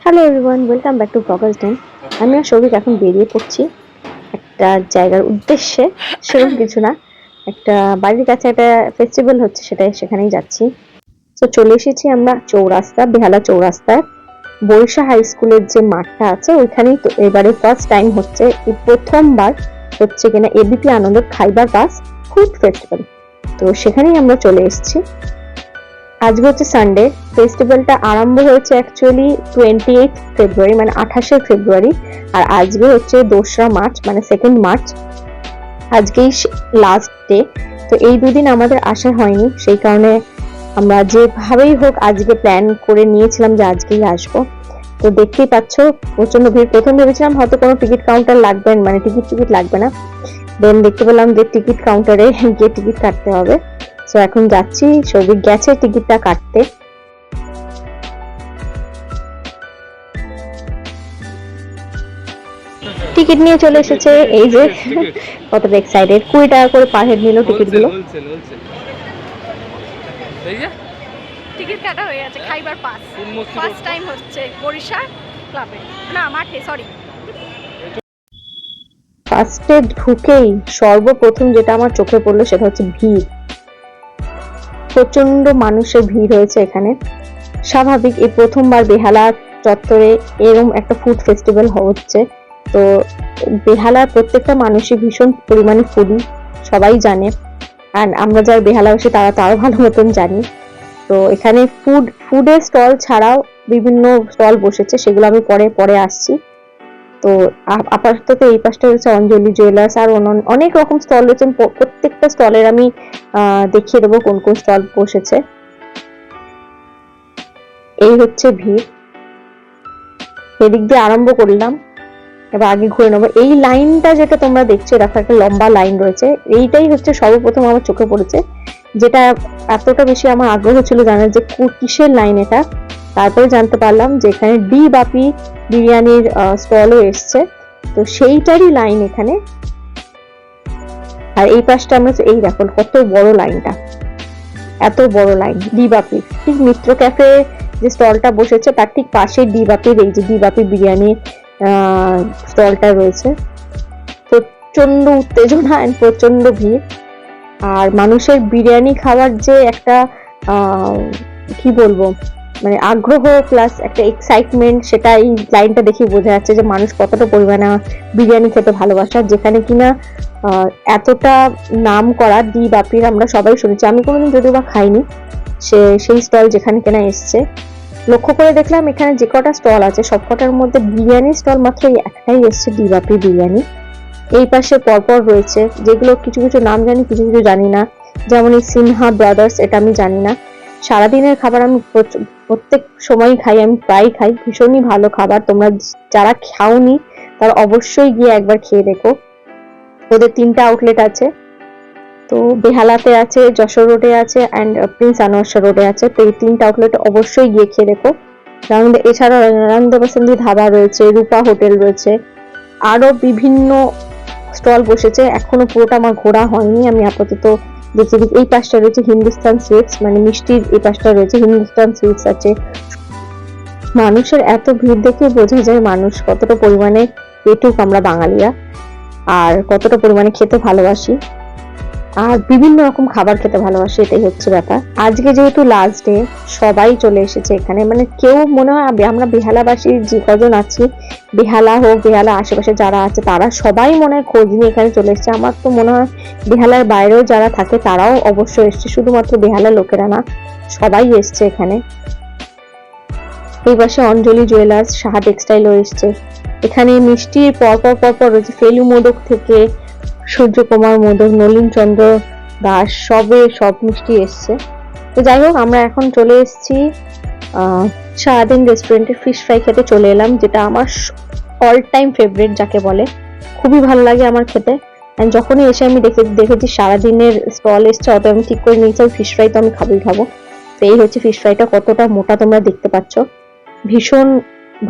Hello everyone, welcome back to bloggers den. আমি আর সৌভিক এখন বেরিয়ে পড়ছি একটা জায়গার উদ্দেশ্যে। সেরকম কিছু না, একটা বাড়ির কাছে একটা ফেস্টিভ্যাল হচ্ছে, সেখানেই যাচ্ছি। তো চলে এসেছি আমরা চৌরাস্তা, বেহালা চৌরাস্তায় বরিশা হাই স্কুলের যে মাঠটা আছে ওইখানেই। তো এবারে ফার্স্ট টাইম হচ্ছে, এই প্রথমবার হচ্ছে কিনা এবিপি আনন্দ খাইবার পাস ফুড ফেস্টিভ্যাল। তো সেখানেই আমরা চলে এসেছি। আজকে হচ্ছে সানডে। ফেস্টিভ্যালটা আরম্ভ হয়েছে অ্যাকচুয়ালি 28 ফেব্রুয়ারি, মানে 28শে ফেব্রুয়ারি, আর আজকে হচ্ছে 2রা মার্চ, মানে 2nd মার্চ। আজকেই লাস্ট ডে। তো এই দুদিন আমাদের আসা হয়নি, সেই কারণে আমরা যেভাবেই হোক আজকে প্ল্যান করে নিয়েছিলাম যে আজকেই আসবো। তো দেখতেই পাচ্ছ প্রচন্ড ভিড়। প্রথম ভেবেছিলাম হয়তো কোনো টিকিট কাউন্টার লাগবে, মানে টিকিট লাগবে না, দেন দেখতে পেলাম যে টিকিট কাউন্টারে গিয়ে টিকিট কাটতে হবে। তো এখন যাচ্ছি, সৌভিক গেছে টিকিটটা কাটতে। টিকিট নিয়ে চলে এসেছে, এই যে কতটা এক্সাইটেড। 20 টাকা করে পার হেড নিল টিকিট গুলো। টিকিট কাটা হয়ে গেছে, খাইবার পাস ফার্স্ট টাইম হচ্ছে বরিশা ক্লাবে, না মাঠে, সরি। ফার্স্টে ঢুকেই সর্বপ্রথম যেটা আমার চোখে পড়লো সেটা হচ্ছে ভিড়। প্রচন্ড মানুষের ভিড় হয়েছে এখানে। স্বাভাবিক, এই প্রথমবার বেহালা চত্বরে এরকম একটা ফুড ফেস্টিভ্যাল হচ্ছে। তো বেহালার প্রত্যেকটা মানুষই ভীষণ পরিমাণে ফুডি, সবাই জানে। আর আমরা যারা বেহালাবাসী তারা তারও ভালো মতন জানি। তো এখানে ফুডের স্টল ছাড়াও বিভিন্ন স্টল বসেছে, সেগুলো আমি পরে আসছি। তো আপাতত এই পাশটা হচ্ছে অঞ্জলি জুয়েলার্স, আর অনেক রকম স্টল রয়েছে। প্রত্যেকটা স্টলের আমি দেখিয়ে দেবো কোন কোন স্টল বসেছে। এই হচ্ছে ভিড়। এদিক দিয়ে আরম্ভ করলাম, এবার আগে ঘুরে নেবো। এই লাইনটা যেটা তোমরা দেখছো, দেখো একটা লম্বা লাইন রয়েছে, এইটাই হচ্ছে সর্বপ্রথম আমার চোখে পড়েছে, যেটা এতটা বেশি আমার আগ্রহ ছিল জানার যে কিসের লাইন এটা। তারপরে জানতে পারলাম যে এখানে ডি বাপি বিরিয়ানির স্টলও এসছে, তো সেইটারই লাইন এখানে। আর এই পাশটা আমরা, এই দেখো কত বড় লাইনটা, এত বড় লাইন ডি বাপি। ঠিক মিত্র ক্যাফে যে স্টলটা বসেছে তার ঠিক পাশে ডি বাপির, এই যে ডি বাপি বিরিয়ানি স্টলটা রয়েছে। প্রচন্ড উত্তেজনা এন্ড প্রচন্ড ভিড়। আর মানুষের বিরিয়ানি খাওয়ার যে একটা কি বলবো, মানে আগ্রহ প্লাস একটা এক্সাইটমেন্ট, সেটা এই লাইনটা দেখে বোঝা যাচ্ছে যে মানুষ কতটা পরিমাণে বিরিয়ানি খেতে ভালোবাসে। যেখানে কিনা এতটা নাম করা ডি বাপির আমরা সবাই শুনেছি, আমি কোনোদিন যদিও বা খাইনি। সেই স্টল যেখানে কিনা এসছে, লক্ষ্য করে দেখলাম এখানে যে কটা স্টল আছে সবকটার মধ্যে বিরিয়ানি স্টল মাত্র একটাই এসছে, ডি বাপি বিরিয়ানি। এই পাশে পরপর রয়েছে, যেগুলো কিছু কিছু নাম জানি, কিছু কিছু জানি না। যেমন এই সিনহা ব্রাদার্স, এটা আমি জানি না। সারাদিনের খাবার আমি প্রত্যেক সময় খাই, আমি প্রায় খাই, ভীষণই ভালো খাবার। তোমরা যারা খাওনি তারা অবশ্যই গিয়ে একবার খেয়ে দেখো। ওদের 3টা আউটলেট আছে, তো বেহালাতে আছে, যশোর রোডে আছে, অ্যান্ড প্রিন্স আনোয়ার শাহ রোডে আছে। তো এই 3টা আউটলেটে অবশ্যই গিয়ে খেয়ে দেখো। এছাড়া রানন্দা বাসন্তী ধাবা রয়েছে, রূপা হোটেল রয়েছে, আরো বিভিন্ন স্টল বসেছে। এখনো পুরোটা আমার ঘোরা হয়নি, আমি আপাতত দেখি। এই পাশটা রয়েছে হিন্দুস্তান সুইটস, মানে মিষ্টির এই পাশটা রয়েছে হিন্দুস্তান সুইটস আছে। মানুষের এত ভিড় দেখে বোঝা যায় মানুষ কতটা পরিমাণে পেটুক আমরা বাঙালিরা, আর কতটা পরিমাণে খেতে ভালোবাসি, আর বিভিন্ন রকম খাবার খেতে ভালোবাসি, এটাই হচ্ছে ব্যাপার। আজকে যেহেতু লাস্ট ডে, সবাই চলে এসেছে এখানে, মানে কেউ মনে হয় আমরা বেহালাবাসী যে কজন আছি, বেহালা হোক বেহালা আশেপাশে যারা আছে তারা সবাই মনে হয় খোঁজ নিয়ে এখানে চলে এসেছে। আমার তো মনে হয় বেহালার বাইরেও যারা থাকে তারাও অবশ্যই এসছে, শুধুমাত্র বেহালার লোকেরা না, সবাই এসছে এখানে। এই পাশে অঞ্জলি জুয়েলার্স, সাহা টেক্সটাইলও এসছে। এখানে মিষ্টির পরপর রয়েছে, ফেলু মোদক থেকে সূর্যকুমার মোদক, নলিন চন্দ্র দাস, সব মিষ্টি এসছে। তো যাই হোক, আমরা এখন চলে এসেছি সারাদিন রেস্টুরেন্টে ফিশ ফ্রাই খেতে চলে এলাম, যেটা আমার অল টাইম ফেভারিট যাকে বলে, খুবই ভালো লাগে আমার খেতে। যখনই এসে আমি দেখেছি সারাদিনের স্টল এসছে, অত আমি ঠিক করে নিয়েছি ফিশ ফ্রাই তো আমি খাবো। তো এই হচ্ছে ফিশ ফ্রাইটা, কতটা মোটা তোমরা দেখতে পাচ্ছ, ভীষণ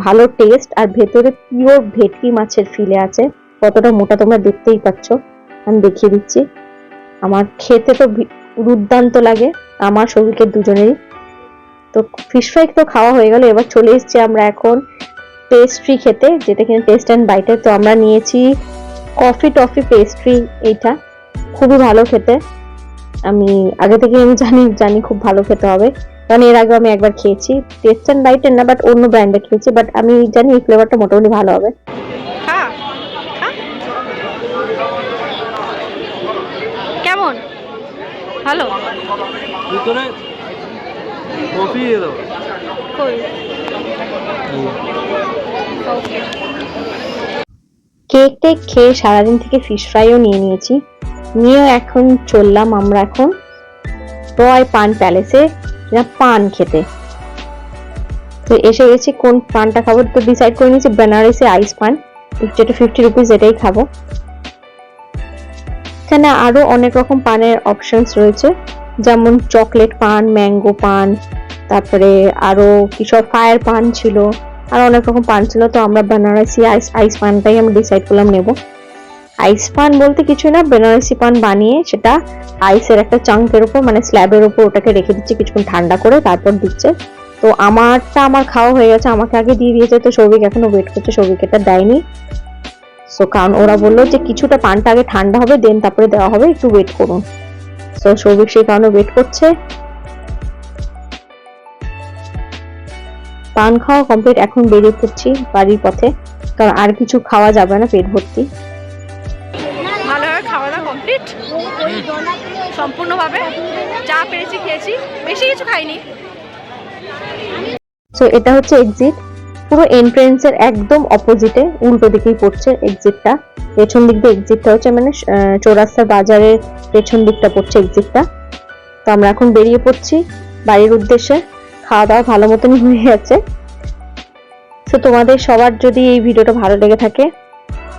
ভালো টেস্ট, আর ভেতরে পিওর ভেটকি মাছের ফিলে আছে, কতটা মোটা তোমরা দেখতেই পাচ্ছ। আমি দেখিয়ে দিচ্ছি। আমার খেতে তো দুর্দান্ত লাগে, আমার শরীরকে দুজনেরই। তো ফিশ ফ্রাই তো খাওয়া হয়ে গেল, এবার চলে এসেছি আমরা এখন পেস্ট্রি খেতে, যেটা কিনা টেস্ট অ্যান্ড বাইটে। তো আমরা নিয়েছি কফি টফি পেস্ট্রি, এইটা খুবই ভালো খেতে। আমি আগে থেকে আমি জানি খুব ভালো খেতে হবে, কারণ এর আগে আমি একবার খেয়েছি, টেস্ট অ্যান্ড বাইটের না বাট অন্য ব্র্যান্ডে খেয়েছি, বাট আমি জানি এই ফ্লেভারটা মোটামুটি ভালো হবে। কেমন? ভালো। ভিতরে কফি দিয়ে দাও। কই? ওকে। কেক টেক খেয়ে সারাদিন থেকে ফিশ ফ্রাইও নিয়ে নিয়েছি, নিয়ে এখন চললাম আমরা এখন রয় পান প্যালেসে পান খেতে। তো এসে গেছি, কোন পানটা খাবো তো ডিসাইড করে নিয়েছি বেনারসি আইস পান, যেটা 50 রুপিস, এটাই খাবো। এখানে আরো অনেক রকম পানের অপশনস রয়েছে, যেমন চকলেট পান, ম্যাঙ্গো পান, তারপরে আরো কিসব ফায়ার পান ছিল, আর অনেক রকম পান ছিল। তো আমরা বেনারসি আইস পানটাই আমরা ডিসাইড করলাম নেব। আইস পান বলতে কিছু না, বেনারসি পান বানিয়ে সেটা আইসের একটা চাঙ্কের উপর মানে স্ল্যাবের উপর ওটাকে রেখে দিচ্ছে কিছুক্ষণ ঠান্ডা করে, তারপর দিচ্ছে। তো আমার খাওয়া হয়ে গেছে, আমাকে আগে দিয়ে দিয়েছে। তো সৌভিক এখনো ওয়েট করছে, সৌভিক এটা দেয়নি। সো কারণ ওরা বললো যে কিছুটা পানটা আগে ঠান্ডা হবে দেন তারপরে দেওয়া হবে, একটু ওয়েট করুন। সো সৌভিক সেই কারণে ওয়েট করছে। পান খাওয়া কমপ্লিট, এখন বেরিয়ে পড়ছি বাড়ির পথে, কারণ আর কিছু খাওয়া যাবে না, পেট ভর্তি। ভালোভাবে খাওয়া দাওয়া কমপ্লিট সম্পূর্ণভাবে, যা পেরেছি খেয়েছি, বেশি কিছু খাইনি। সো এটা হচ্ছে এক্সিট, পুরো এন্ট্রেন্সের একদম অপোজিটে উল্টো দিকেই পড়ছে এক্সিটটা। পেছন দিক দিয়ে এক্সিটটা হচ্ছে মানে চৌরাস্তা বাজারের পেছন দিকটা পড়ছে এক্সিটটা। তো আমরা এখন বেরিয়ে পড়ছি বাড়ির উদ্দেশ্যে। খাওয়া দাওয়া ভালো মতনই হয়ে গেছে। তো তোমাদের সবার যদি এই ভিডিওটা ভালো লেগে থাকে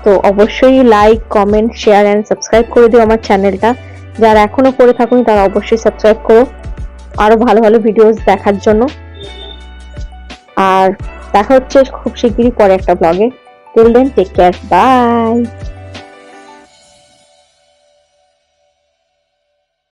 তো অবশ্যই like, comment, share and subscribe করে দিও আমার চ্যানেলটা। যারা এখনো করে থাকুনি তারা অবশ্যই সাবস্ক্রাইব করো আরো ভালো ভালো ভিডিওস দেখার জন্য। আর দেখা হচ্ছে খুব শিগগিরই পরে একটা ব্লগে। Till then take care, by.